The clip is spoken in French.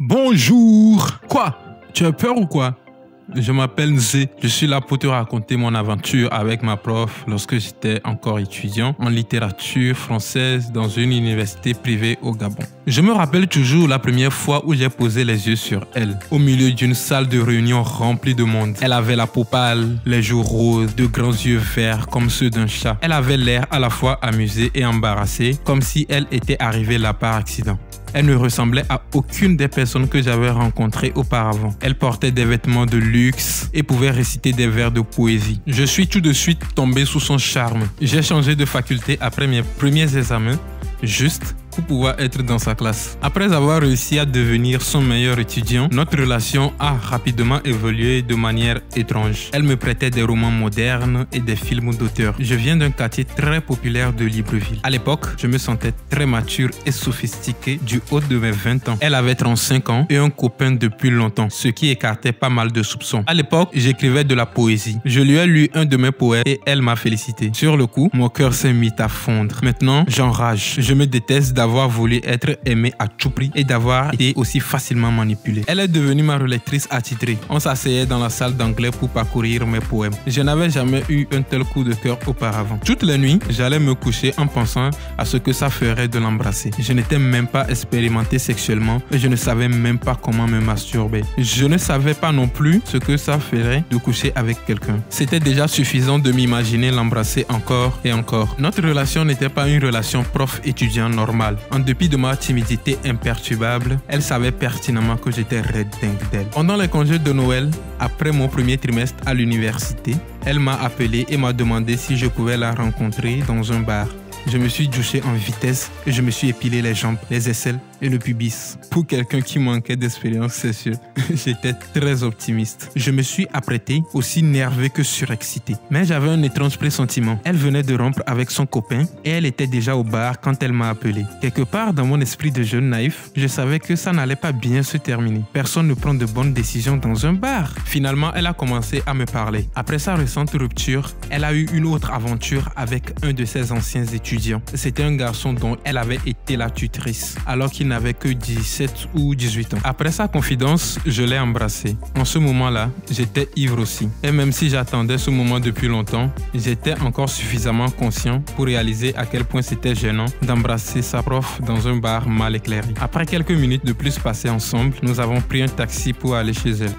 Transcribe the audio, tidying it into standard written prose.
Bonjour. Quoi? Tu as peur ou quoi? Je m'appelle Nzé. Je suis là pour te raconter mon aventure avec ma prof lorsque j'étais encore étudiant en littérature française dans une université privée au Gabon. Je me rappelle toujours la première fois où j'ai posé les yeux sur elle, au milieu d'une salle de réunion remplie de monde. Elle avait la peau pâle, les joues roses, de grands yeux verts comme ceux d'un chat. Elle avait l'air à la fois amusée et embarrassée, comme si elle était arrivée là par accident. Elle ne ressemblait à aucune des personnes que j'avais rencontrées auparavant. Elle portait des vêtements de luxe et pouvait réciter des vers de poésie. Je suis tout de suite tombé sous son charme. J'ai changé de faculté après mes premiers examens, juste pour pouvoir être dans sa classe. Après avoir réussi à devenir son meilleur étudiant, notre relation a rapidement évolué de manière étrange. Elle me prêtait des romans modernes et des films d'auteur. Je viens d'un quartier très populaire de Libreville. À l'époque, je me sentais très mature et sophistiqué du haut de mes 20 ans. Elle avait 35 ans et un copain depuis longtemps, ce qui écartait pas mal de soupçons. À l'époque, j'écrivais de la poésie. Je lui ai lu un de mes poèmes et elle m'a félicité. Sur le coup, mon cœur s'est mis à fondre. Maintenant, j'enrage. Je me déteste d'avoir voulu être aimé à tout prix et d'avoir été aussi facilement manipulé. Elle est devenue ma relectrice attitrée. On s'asseyait dans la salle d'anglais pour parcourir mes poèmes. Je n'avais jamais eu un tel coup de cœur auparavant. Toutes les nuits, j'allais me coucher en pensant à ce que ça ferait de l'embrasser. Je n'étais même pas expérimenté sexuellement et je ne savais même pas comment me masturber. Je ne savais pas non plus ce que ça ferait de coucher avec quelqu'un. C'était déjà suffisant de m'imaginer l'embrasser encore et encore. Notre relation n'était pas une relation prof-étudiant normale. En dépit de ma timidité imperturbable, elle savait pertinemment que j'étais red dingue d'elle. Pendant les congés de Noël, après mon premier trimestre à l'université, elle m'a appelé et m'a demandé si je pouvais la rencontrer dans un bar. Je me suis douché en vitesse et je me suis épilé les jambes, les aisselles et le pubis. Pour quelqu'un qui manquait d'expérience sexuelle, j'étais très optimiste. Je me suis apprêté, aussi nerveux que surexcité. Mais j'avais un étrange pressentiment. Elle venait de rompre avec son copain et elle était déjà au bar quand elle m'a appelé. Quelque part dans mon esprit de jeune naïf, je savais que ça n'allait pas bien se terminer. Personne ne prend de bonnes décisions dans un bar. Finalement, elle a commencé à me parler. Après sa récente rupture, elle a eu une autre aventure avec un de ses anciens étudiants. C'était un garçon dont elle avait été la tutrice, alors qu'il n'avait que 17 ou 18 ans. Après sa confidence, je l'ai embrassé. En ce moment-là, j'étais ivre aussi. Et même si j'attendais ce moment depuis longtemps, j'étais encore suffisamment conscient pour réaliser à quel point c'était gênant d'embrasser sa prof dans un bar mal éclairé. Après quelques minutes de plus passées ensemble, nous avons pris un taxi pour aller chez elle.